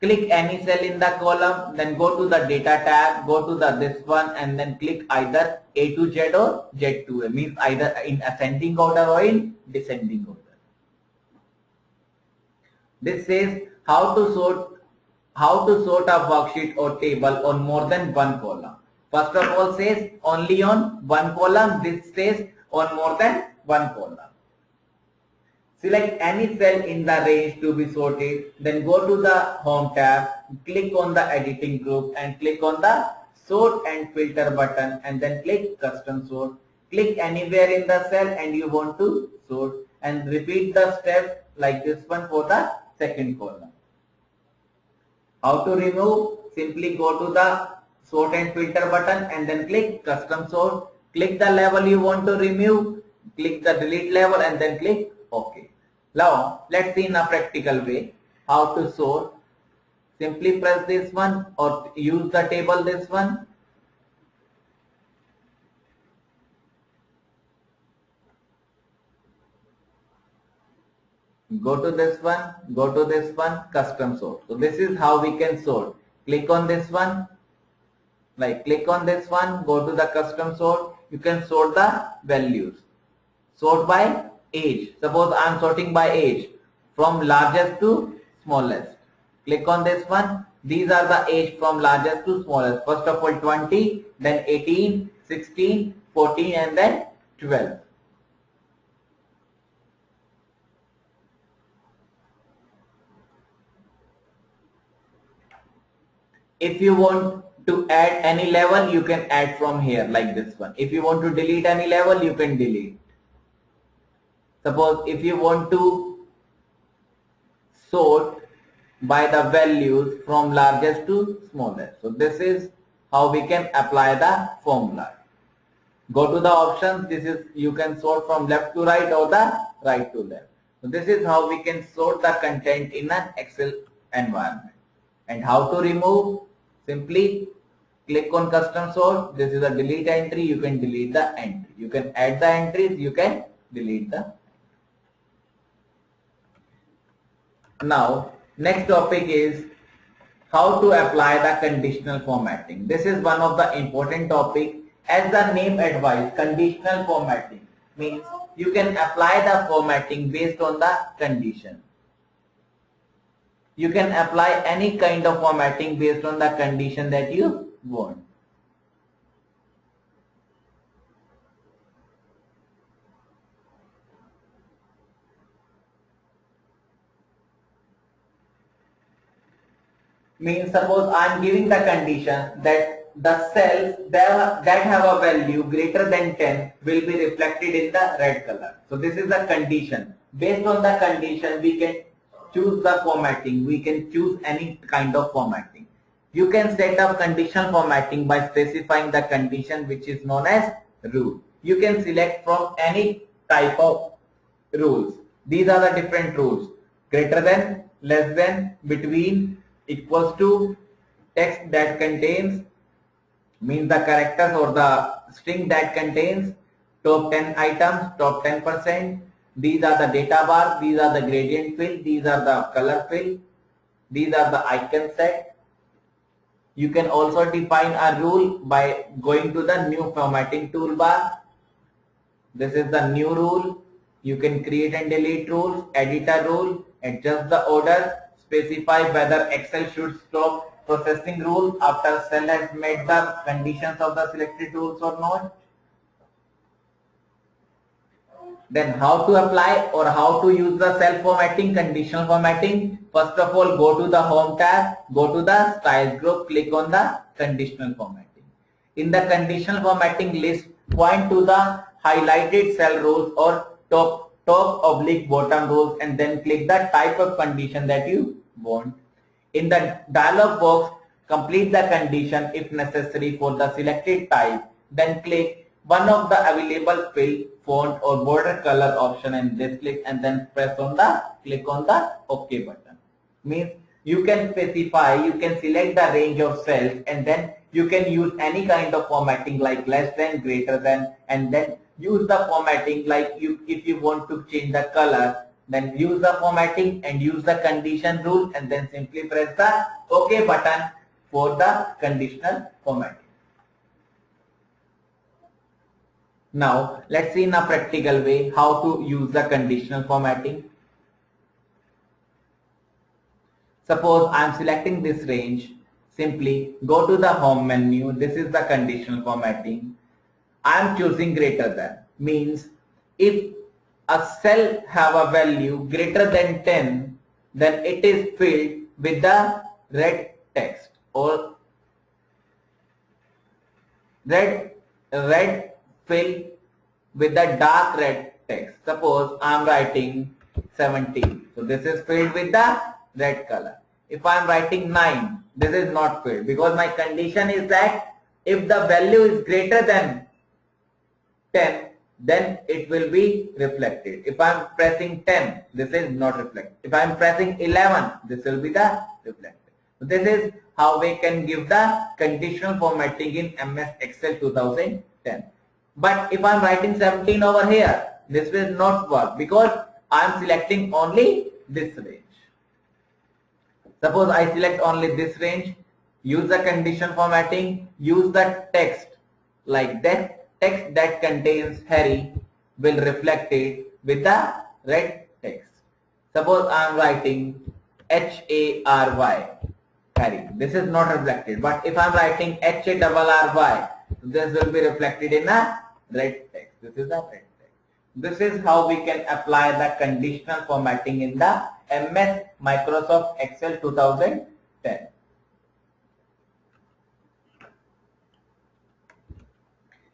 Click any cell in the column, then go to the data tab, go to this one, and then click either A to Z or Z to A, means either in ascending order or in descending order. This says how to sort a worksheet or table on more than one column. First of all says only on one column. This says on more than one column. Select any cell in the range to be sorted. Then go to the home tab, click on the editing group and click on the sort and filter button, and then click custom sort. Click anywhere in the cell and you want to sort, and repeat the steps like this one for the second column. How to remove? Simply go to the sort and filter button and then click custom sort. Click the level you want to remove, click the delete level and then click OK. Now let's see in a practical way how to sort. Simply press this one or use the table this one. Go to this one, custom sort. So this is how we can sort. Click on this one, click on this one, go to the custom sort. You can sort the values. Sort by age. Suppose I am sorting by age from largest to smallest. Click on this one. These are the age from largest to smallest. First of all 20, then 18, 16, 14 and then 12. If you want to add any level, you can add from here like this one. If you want to delete any level, you can delete. Suppose if you want to sort by the values from largest to smallest. So this is how we can apply the formula. Go to the options. This is you can sort from left to right or the right to left. So this is how we can sort the content in an Excel environment. And how to remove? Simply click on custom sort. This is a delete entry. You can delete the entry. You can add the entries. You can delete the. Now next topic is how to apply the conditional formatting. This is one of the important topic. As the name advises, conditional formatting means you can apply the formatting based on the condition. You can apply any kind of formatting based on the condition that you want. Means suppose I am giving the condition that the cells that have a value greater than 10 will be reflected in the red color. So this is the condition. Based on the condition we can choose the formatting. We can choose any kind of formatting. You can set up conditional formatting by specifying the condition which is known as rule. You can select from any type of rules. These are the different rules. Greater than, less than, between, equals to, text that contains, means the characters or the string that contains, top 10 items, top 10%. These are the data bar, these are the gradient fill, these are the color fill, these are the icon set. You can also define a rule by going to the new formatting toolbar. This is the new rule. You can create and delete rules, edit a rule, adjust the order, specify whether Excel should stop processing rules after cell has met the conditions of the selected rules or not. Then how to apply or how to use the cell formatting, conditional formatting. First of all, go to the home tab, go to the styles group, click on the conditional formatting. In the conditional formatting list, point to the highlighted cell rules or top oblique bottom rules and then click the type of condition that you want. In the dialog box, complete the condition if necessary for the selected type, then click one of the available field, font or border color option and this click, and then click on the OK button. Means you can specify, you can select the range of cells, and then you can use any kind of formatting like less than, greater than, and then use the formatting like if you want to change the color, then use the formatting and use the condition rule, and then simply press the OK button for the conditional formatting. Now let's see in a practical way how to use the conditional formatting. Suppose I am selecting this range. Simply go to the home menu. This is the conditional formatting. I am choosing greater than. Means if a cell have a value greater than 10, then it is filled with the red text or red fill with the dark red text. Suppose I am writing 17. So this is filled with the red color. If I am writing 9, this is not filled because my condition is that if the value is greater than 10, then it will be reflected. If I am pressing 10, this is not reflected. If I am pressing 11, this will be the reflected. So this is how we can give the conditional formatting in MS Excel 2010. But if I am writing 17 over here, this will not work because I am selecting only this range. Suppose I select only this range, use the condition formatting, use the text like that. Text that contains Harry will reflect it with the red text. Suppose I am writing H-A-R-Y, Harry. This is not reflected. But if I am writing H-A-R-R-Y, this will be reflected in a red text. This is the red text. This is how we can apply the conditional formatting in the MS Microsoft Excel 2010.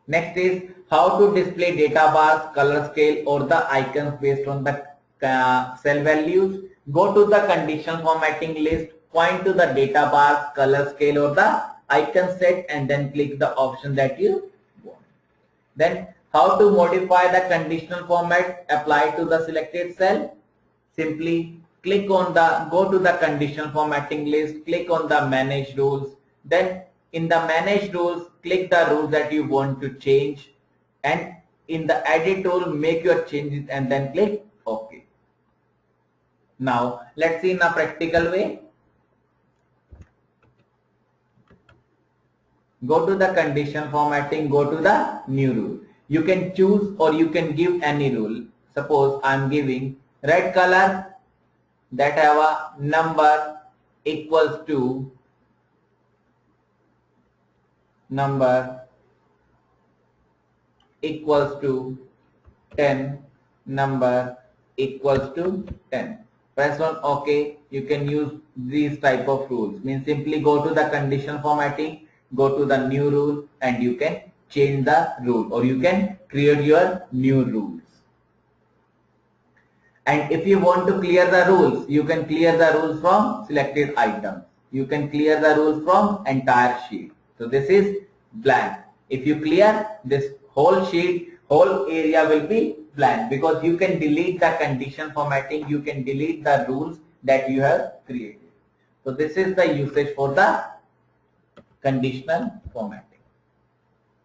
Next is how to display data bars, color scale or the icons based on the cell values. Go to the conditional formatting list, point to the data bars, color scale or the icon set, and then click the option that you want. Then how to modify the conditional format applied to the selected cell. Simply click on go to the conditional formatting list, click on the manage rules, then in the manage rules click the rules that you want to change, and in the edit tool make your changes and then click OK. Now let's see in a practical way. Go to the condition formatting, go to the new rule. You can choose or you can give any rule. Suppose I am giving red color that have a number equals to 10, number equals to 10. Press on OK. You can use these type of rules. Means simply go to the condition formatting, go to the new rule, and you can change the rule or you can create your new rules. And if you want to clear the rules, you can clear the rules from selected items. You can clear the rules from entire sheet. So this is blank. If you clear this whole sheet, whole area will be blank because you can delete the condition formatting, you can delete the rules that you have created. So this is the usage for the conditional formatting.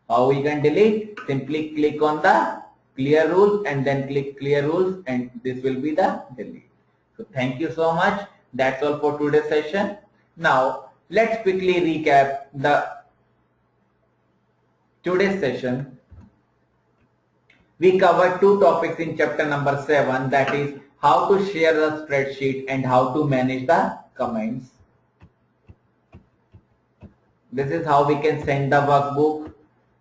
How we can delete? Simply click on the clear rules and then click clear rules, and this will be the delete. So thank you so much. That's all for today's session. Now let's quickly recap today's session. We covered two topics in chapter number 7, that is how to share the spreadsheet and how to manage the comments. This is how we can send the workbook,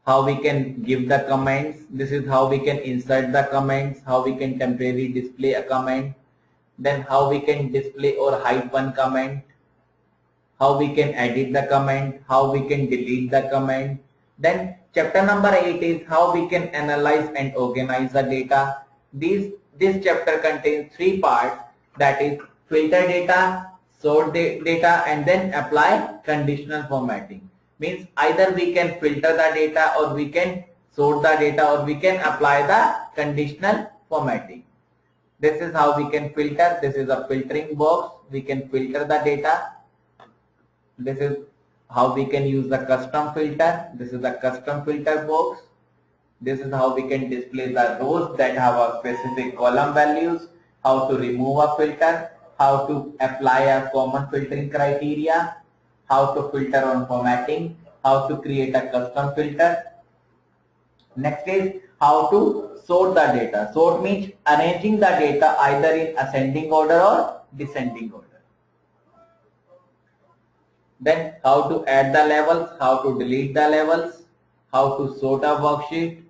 how we can give the comments. This is how we can insert the comments, how we can temporarily display a comment, then how we can display or hide one comment, how we can edit the comment, how we can delete the comment. Then chapter number 8 is how we can analyze and organize the data. This chapter contains 3 parts, that is filter data, sort the data, and then apply conditional formatting. Means either we can filter the data, or we can sort the data, or we can apply the conditional formatting. This is how we can filter. This is a filtering box. We can filter the data. This is how we can use the custom filter. This is a custom filter box. This is how we can display the rows that have a specific column values, how to remove a filter, how to apply a common filtering criteria, how to filter on formatting, how to create a custom filter. Next is how to sort the data. Sort means arranging the data either in ascending order or descending order. Then how to add the levels, how to delete the levels, how to sort a worksheet,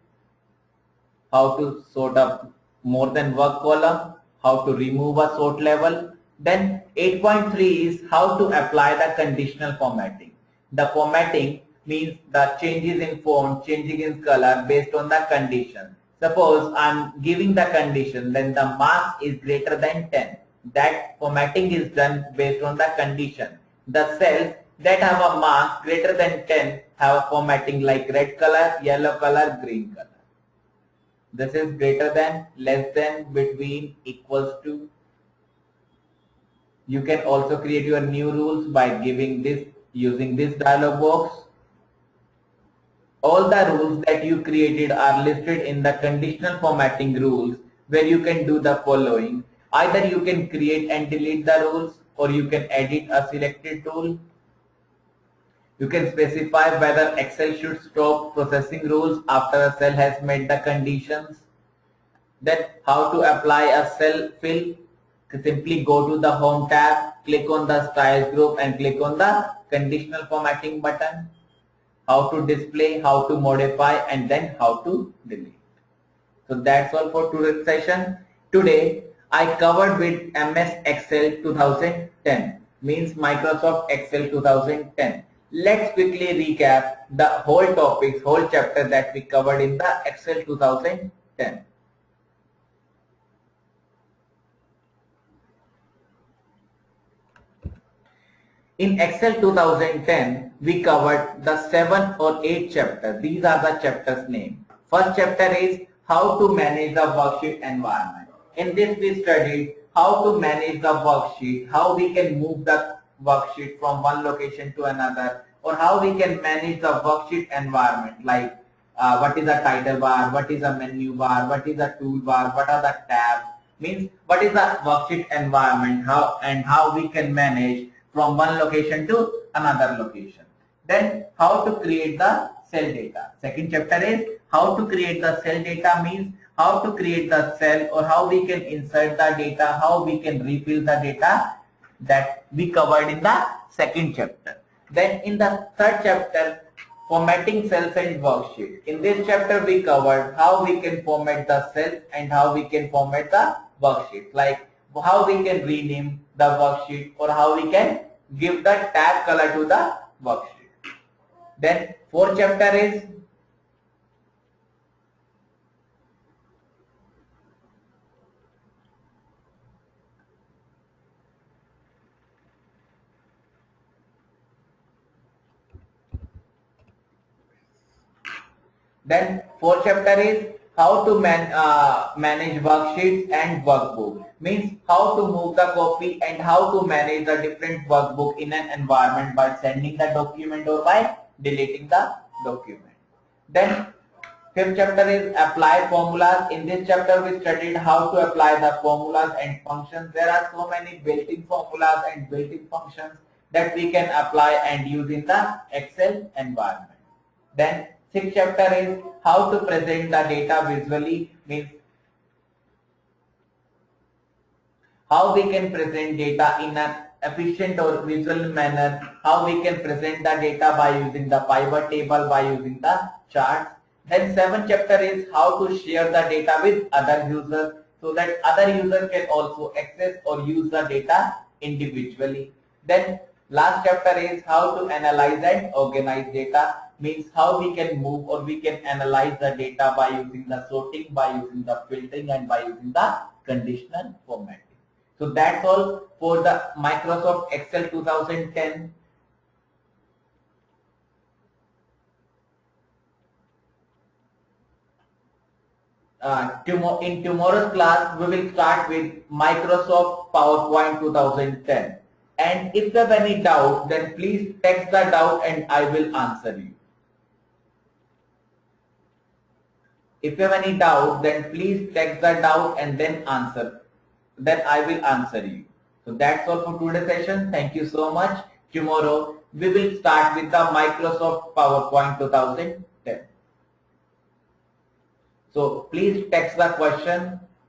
how to sort a more than work column, how to remove a sort level. Then 8.3 is how to apply the conditional formatting. The formatting means the changes in font, changing in color based on the condition. Suppose I'm giving the condition, then the marks is greater than 10. That formatting is done based on the condition. The cells that have a mark greater than 10 have a formatting like red color, yellow color, green color. This is greater than, less than, between, equals to. You can also create your new rules by giving this, using this dialog box. All the rules that you created are listed in the conditional formatting rules, where you can do the following. Either you can create and delete the rules, or you can edit a selected rule. You can specify whether Excel should stop processing rules after a cell has met the conditions. Then how to apply a cell fill. Simply go to the Home tab, click on the Styles group, and click on the Conditional Formatting button. How to display, how to modify, and then how to delete. So that's all for today's session. Today I covered with MS Excel 2010, means Microsoft Excel 2010. Let's quickly recap the whole topics, whole chapter that we covered in the Excel 2010. In Excel 2010, we covered the 7 or 8 chapters. These are the chapters name. First chapter is how to manage the worksheet environment. In this we studied how to manage the worksheet, how we can move the worksheet from one location to another, or how we can manage the worksheet environment, like what is a title bar, what is a menu bar, what is a toolbar, what are the tabs, means what is the worksheet environment, how we can manage from one location to another location. Then how to create the cell data. Second chapter is how to create the cell data, means how to create the cell, or how we can insert the data, how we can refill the data, that we covered in the second chapter. Then in the third chapter, formatting cells and worksheet. In this chapter we covered how we can format the cells and how we can format the worksheet, like how we can rename the worksheet, or how we can give the tab color to the worksheet. Then fourth chapter is how to manage worksheets and workbook, means how to move the copy and how to manage the different workbook in an environment by sending the document or by deleting the document. Then fifth chapter is apply formulas. In this chapter we studied how to apply the formulas and functions. There are so many built-in formulas and built-in functions that we can apply and use in the Excel environment. Then sixth chapter is how to present the data visually, means how we can present data in an efficient or visual manner, how we can present the data by using the pivot table, by using the charts. Then seventh chapter is how to share the data with other users, so that other users can also access or use the data individually. Then last chapter is how to analyze and organize data, means how we can move or we can analyze the data by using the sorting, by using the filtering, and by using the conditional formatting. So that's all for the Microsoft Excel 2010. In tomorrow's class, we will start with Microsoft PowerPoint 2010. And if you have any doubt, then please text the doubt and I will answer you. If you have any doubt, then please text the doubt and then answer. Then I will answer you. So that's all for today's session. Thank you so much. Tomorrow we will start with the Microsoft PowerPoint 2010. So please text the question